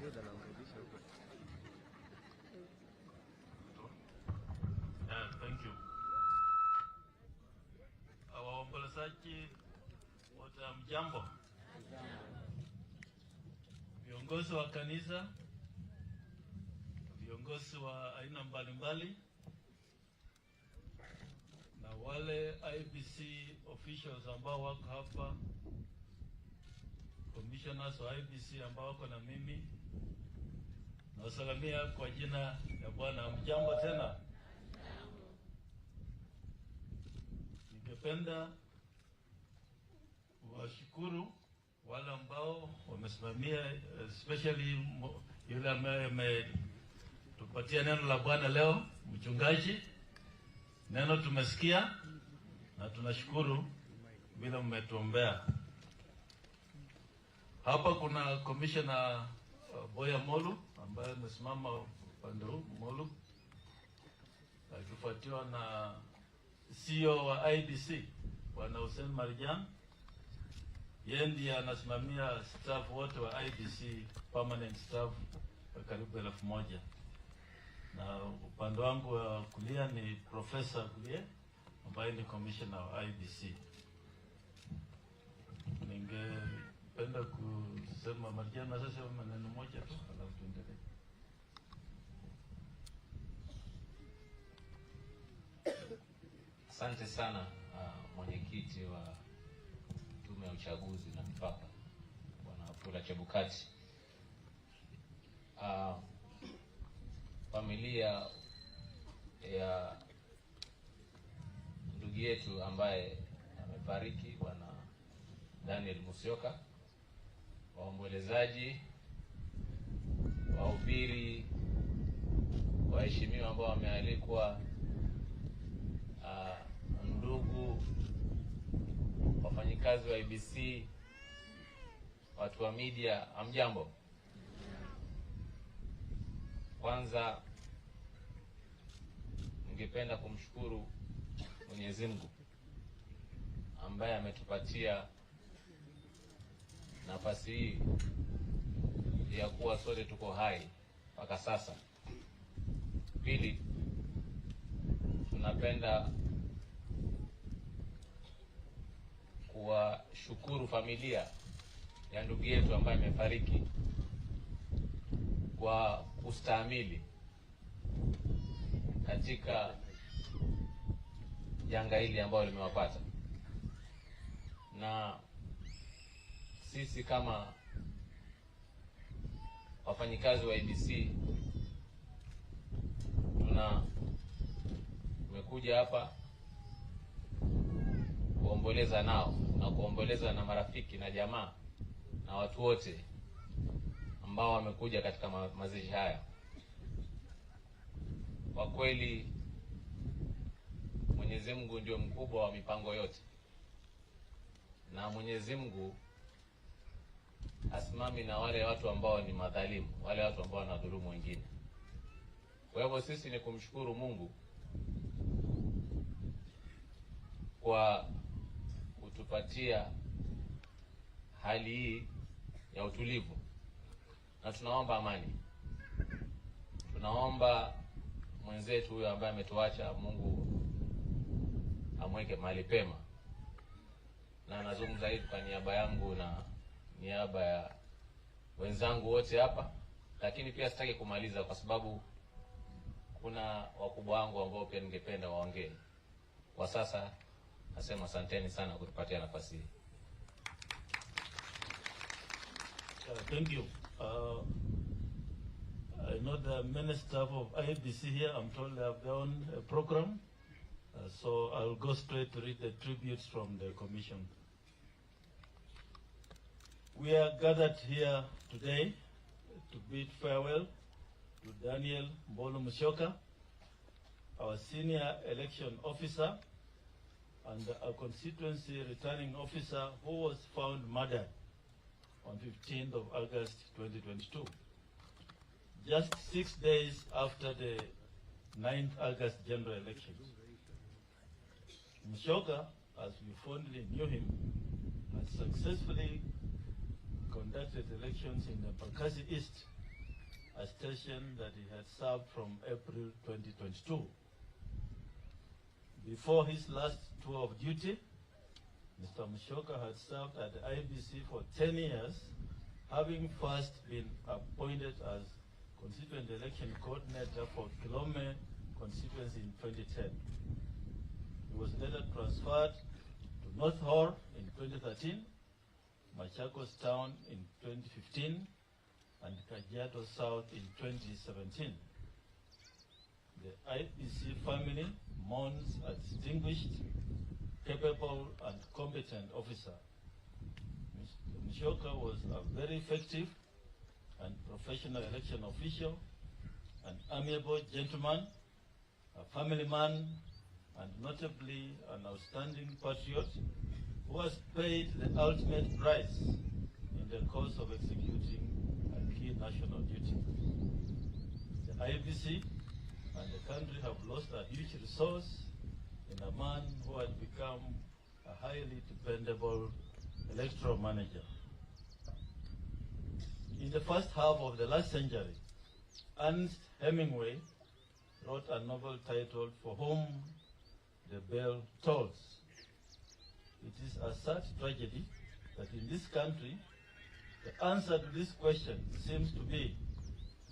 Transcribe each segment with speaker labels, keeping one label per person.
Speaker 1: Thank you. Waombolezaji wote mjambo. Viongozi wa kanisa, viongozi wa aina mbalimbali, na wale IEBC officials ambao wako hapa, commissioners wa IEBC ambao wako na mimi, nawasalamia kwa jina ya Bwana. Mjambo tena. Ningependa washukuru wale ambao wamesimamia, especially yule ambaye ametupatia neno la Bwana leo, mchungaji. Neno tumesikia na tunashukuru bila mmetuombea. Hapa kuna Commissioner Boya Molu ambaye amesimama upande huu Molu, akifuatiwa na CEO wa IEBC Bwana Hussein Marijan. Yeye ndiye anasimamia staff wote wa IEBC, permanent staff karibu 1000. Na upande wangu wa kulia ni Professor Kulie ambaye ni commissioner wa IEBC. Ningependa kusema Marijan na sasa maneno moja tu alafu tuendelee.
Speaker 2: Asante sana mwenyekiti wa Tume ya Uchaguzi na Mipaka Bwana WAFULA Chebukati, familia ya ndugu yetu ambaye amefariki Bwana Daniel Musyoka, waombolezaji, wahubiri, waheshimiwa ambao wamealikwa, ndugu wafanyikazi wa IEBC, watu wa media, amjambo. Kwanza ningependa kumshukuru Mwenyezi Mungu ambaye ametupatia nafasi hii ya kuwa sote tuko hai mpaka sasa. Pili, tunapenda kuwashukuru familia ya ndugu yetu ambaye amefariki kwa kustahimili katika janga hili ambalo limewapata. Na sisi kama wafanyikazi wa IEBC tumekuja hapa kuomboleza nao na kuomboleza na marafiki na jamaa na watu wote ambao wamekuja katika mazishi haya. Kwa kweli Mwenyezi Mungu ndio mkubwa wa mipango yote, na Mwenyezi Mungu asimami na wale watu ambao ni madhalimu, wale watu ambao wanadhulumu wengine. Kwa hivyo sisi ni kumshukuru Mungu kwa kutupatia hali hii ya utulivu, na tunaomba amani. Tunaomba mwenzetu huyo ambaye ametuacha, Mungu amweke mahali pema. Na nazungumza hivi kwa niaba yangu na niaba ya wenzangu wote hapa, lakini pia sitaki kumaliza kwa sababu kuna wakubwa wangu ambao pia ningependa waongee. Kwa sasa nasema asanteni sana kutupatia nafasi hii.
Speaker 1: Thank you. I know the many staff of IEBC here. I'm told they have their own program. So I'll go straight to read the tributes from the commission. We are gathered here today to bid farewell to Daniel Musyoka, our senior election officer and a constituency returning officer who was found murdered on 15th of August 2022, just 6 days after the 9th August general elections. Musyoka, as we fondly knew him, has successfully conducted elections in EMBAKASI East a station that he had served from April 2022. Before his last tour of duty, Mr. Musyoka had served at the IEBC for 10 years, having first been appointed as Constituent Election Coordinator for Kilome constituency in 2010. He was later transferred to North Hor in 2013, Machakos Town in 2015, and Kajiado South in 2017. The IEBC family mourns a distinguished, capable, and competent officer. Mr. Musyoka was a very effective and professional election official, an amiable gentleman, a family man, and notably an outstanding patriot who has paid the ultimate price in the course of executing a key national duty. The IEBC and the country have lost a huge resource in a man who had become a highly dependable electoral manager. In the first half of the last century, Ernest Hemingway wrote a novel titled For Whom the Bell Tolls. It is a sad tragedy that in this country, the answer to this question seems to be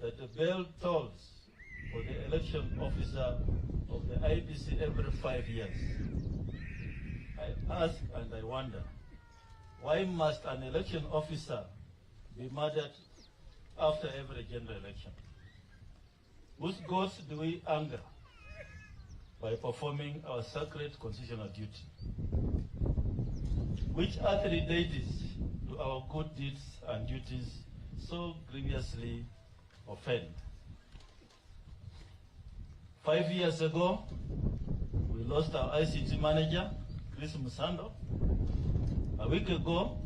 Speaker 1: that the bell tolls for the election officer of the IEBC every 5 years. I ask and I wonder, why must an election officer be murdered after every general election? Whose gods do we anger by performing our sacred constitutional duty? Which earthly deities do our good deeds and duties so grievously offend? 5 years ago, we lost our ICT manager, Chris Musando. A week ago,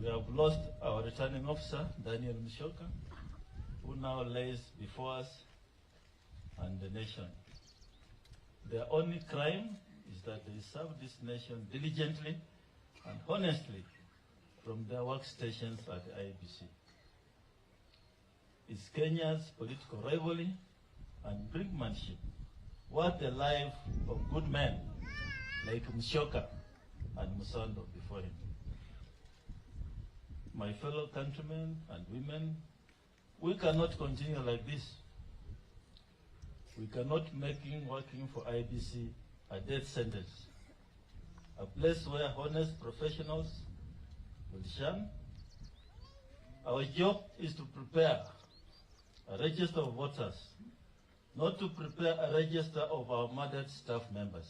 Speaker 1: we have lost our returning officer, Daniel Musyoka, who now lays before us and the nation. Their only crime is that they serve this nation diligently and honestly from their workstations at the IEBC. Is Kenya's political rivalry and brinkmanship worth the life of good men like Musyoka and Musando before him? My fellow countrymen and women, we cannot continue like this. We cannot make working for IEBC a death sentence, a place where honest professionals will shine. Our job is to prepare a register of voters, not to prepare a register of our murdered staff members.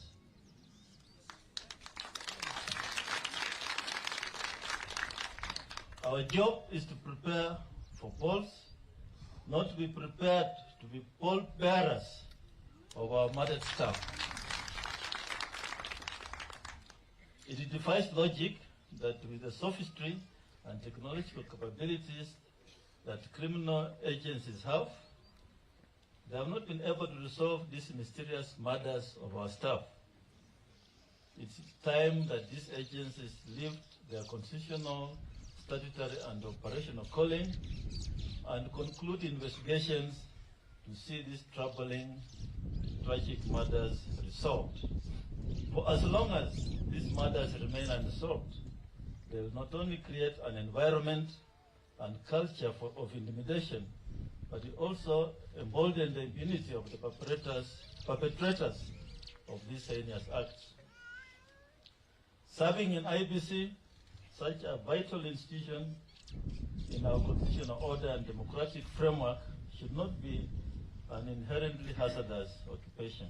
Speaker 1: Our job is to prepare for polls, not to be prepared to be poll bearers of our murdered staff. It defies logic that with the sophistry and technological capabilities that criminal agencies have, they have not been able to resolve these mysterious murders of our staff. It's time that these agencies lift their constitutional, statutory, and operational calling and conclude investigations to see these troubling, tragic murders resolved. For as long as these matters remain unsolved, they will not only create an environment and culture of intimidation, but it also embolden the impunity of the perpetrators of these heinous acts. Serving in IEBC, such a vital institution in our constitutional order and democratic framework, should not be an inherently hazardous occupation.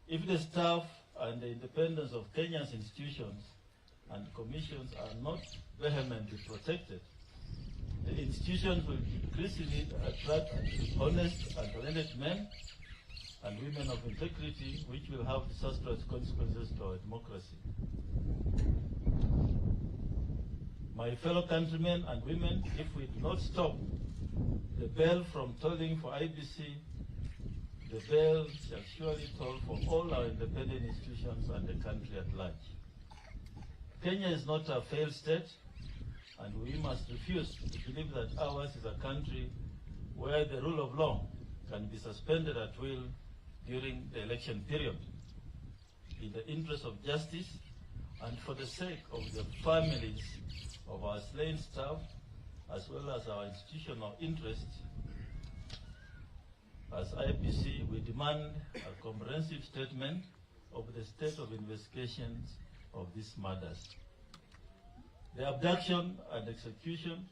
Speaker 1: If the staff and the independence of Kenya's institutions and commissions are not vehemently protected, the institutions will increasingly attract honest and talented men and women of integrity, which will have disastrous consequences to our democracy. My fellow countrymen and women, if we do not stop the bell from tolling for IEBC, the bell shall surely toll for all our independent institutions and the country at large. Kenya is not a failed state, and we must refuse to believe that ours is a country where the rule of law can be suspended at will during the election period. In the interest of justice and for the sake of the families of our slain staff, as well as our institutional interests, as IEBC, we demand a comprehensive statement of the state of investigations of these murders. The abduction and execution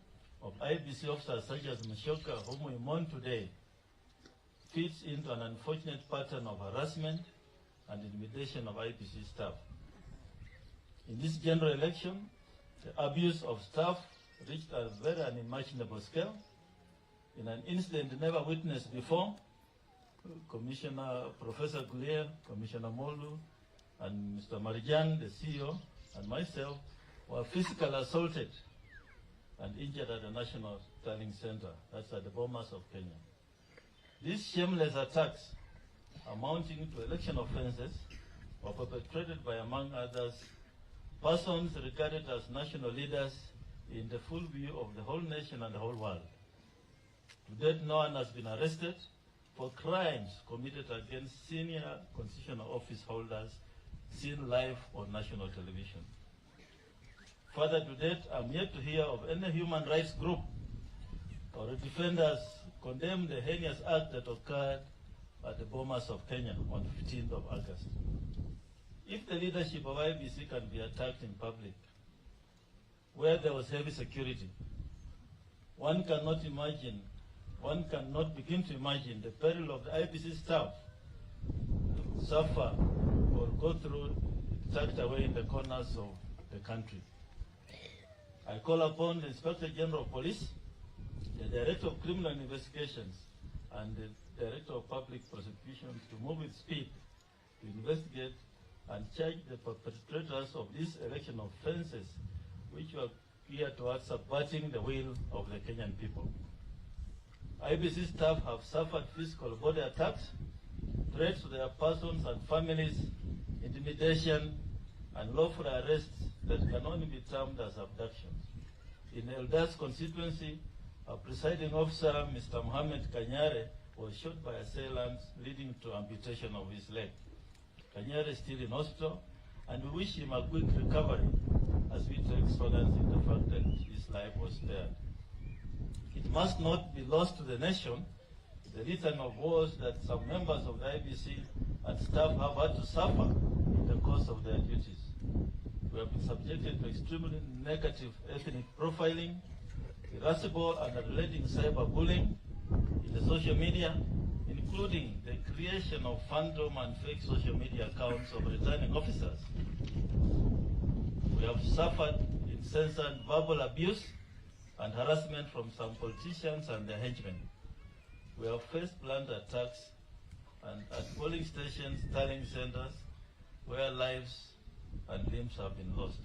Speaker 1: of IEBC officers such as Musyoka, whom we mourn today, fits into an unfortunate pattern of harassment and intimidation of IEBC staff. In this general election, the abuse of staff reached a very unimaginable scale. In an incident never witnessed before, Commissioner Professor Gulier, Commissioner Molu, and Mr. Marijan, the CEO, and myself were physically assaulted and injured at the National Tallying Center, that's at the Bomas of Kenya. These shameless attacks, amounting to election offenses, were perpetrated by, among others, persons regarded as national leaders in the full view of the whole nation and the whole world. To date, no one has been arrested for crimes committed against senior constitutional office holders seen live on national television. Further to date, I'm yet to hear of any human rights group or defenders condemn the heinous act that occurred at the Bomas of Kenya on 15th of August. If the leadership of IEBC can be attacked in public, where there was heavy security, one cannot begin to imagine the peril of the IEBC staff suffer or go through tucked away in the corners of the country. I call upon the Inspector General of Police, the Director of Criminal Investigations, and the Director of Public Prosecutions to move with speed to investigate and charge the perpetrators of these election offenses, which were geared towards subverting the will of the Kenyan people. IEBC staff have suffered physical body attacks, threats to their persons and families, intimidation, and lawful arrests that can only be termed as abductions. In Eldas constituency, a presiding officer, Mr. Mohammed Kanyare, was shot by assailants, leading to amputation of his leg. Kanyare is still in hospital, and we wish him a quick recovery as we take solace in the fact that his life was spared. It must not be lost to the nation the litany of woes that some members of the IEBC and staff have had to suffer in the course of their duties. We have been subjected to extremely negative ethnic profiling, irascible and unrelenting cyberbullying in the social media, including the creation of phantom and fake social media accounts of returning officers. We have suffered incessant verbal abuse and harassment from some politicians and their henchmen. We have faced blunt attacks and at polling stations, tallying centers, where lives and limbs have been lost.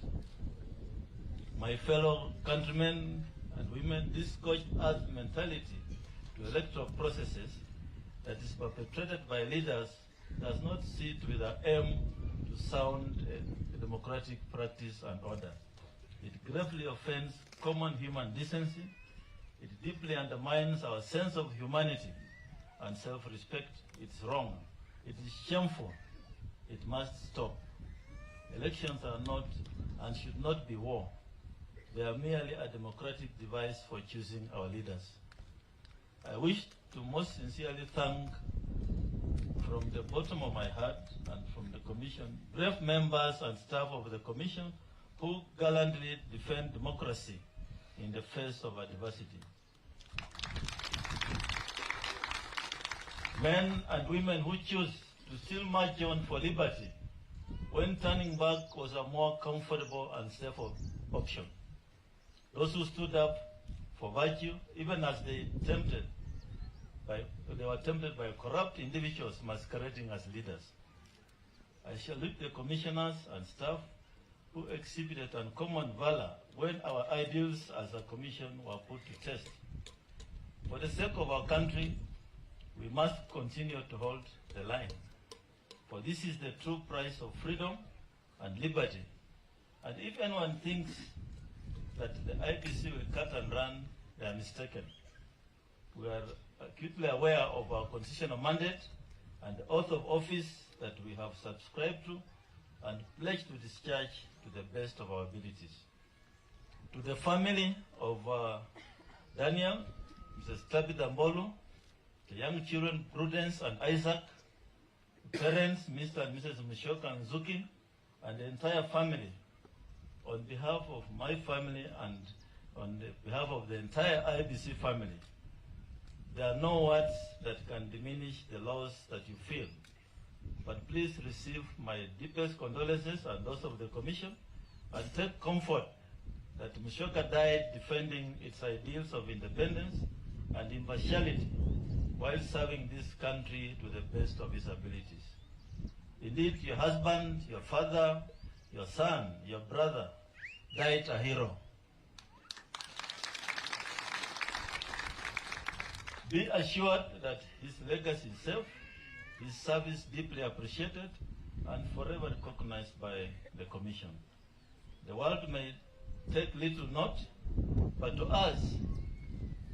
Speaker 1: My fellow countrymen and women, this scorched earth mentality to electoral processes that is perpetrated by leaders does not sit with the aim to sound a democratic practice and order. It gravely offends common human decency. It deeply undermines our sense of humanity and self-respect. It's wrong. It is shameful. It must stop. Elections are not and should not be war. They are merely a democratic device for choosing our leaders. I wish to most sincerely thank from the bottom of my heart and from the Commission, brave members and staff of the Commission who gallantly defend democracy in the face of adversity. Men and women who choose to still march on for liberty when turning back was a more comfortable and safer option. Those who stood up for virtue, even as they were tempted by corrupt individuals masquerading as leaders. I salute the commissioners and staff who exhibited uncommon valor when our ideals as a commission were put to test. For the sake of our country, we must continue to hold the line. For this is the true price of freedom and liberty. And if anyone thinks that the IEBC will cut and run, they are mistaken. We are acutely aware of our constitutional mandate and the oath of office that we have subscribed to and pledged to discharge to the best of our abilities. To the family of Daniel, Mrs. Tabitha Mbolo, the young children Prudence and Isaac, the parents Mr. and Mrs. Musyoka and Zuki, and the entire family, on behalf of my family and on behalf of the entire IEBC family, there are no words that can diminish the loss that you feel. But please receive my deepest condolences and those of the Commission, and take comfort that Musyoka died defending its ideals of independence and impartiality while serving this country to the best of his abilities. Indeed, your husband, your father, your son, your brother died a hero. Be assured that his legacy is safe, his service deeply appreciated, and forever recognized by the Commission. The world may take little note, but to us,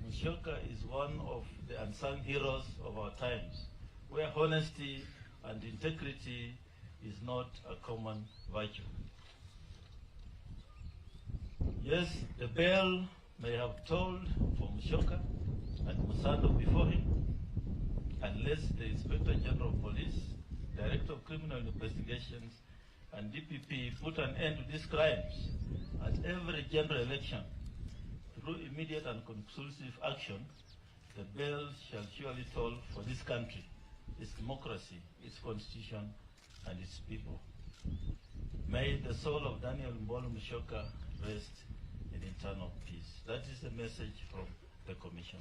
Speaker 1: Musyoka is one of the unsung heroes of our times, where honesty and integrity is not a common virtue. Yes, the bell may have tolled for Musyoka and Musando before him, unless the Inspector General of Police, Director of Criminal Investigations, and DPP put an end to these crimes at every general election. Through immediate and conclusive action, the bell shall surely toll for this country, its democracy, its constitution, and its people. May the soul of Daniel Mbolo Musyoka rest in eternal peace. That is the message from the Commission.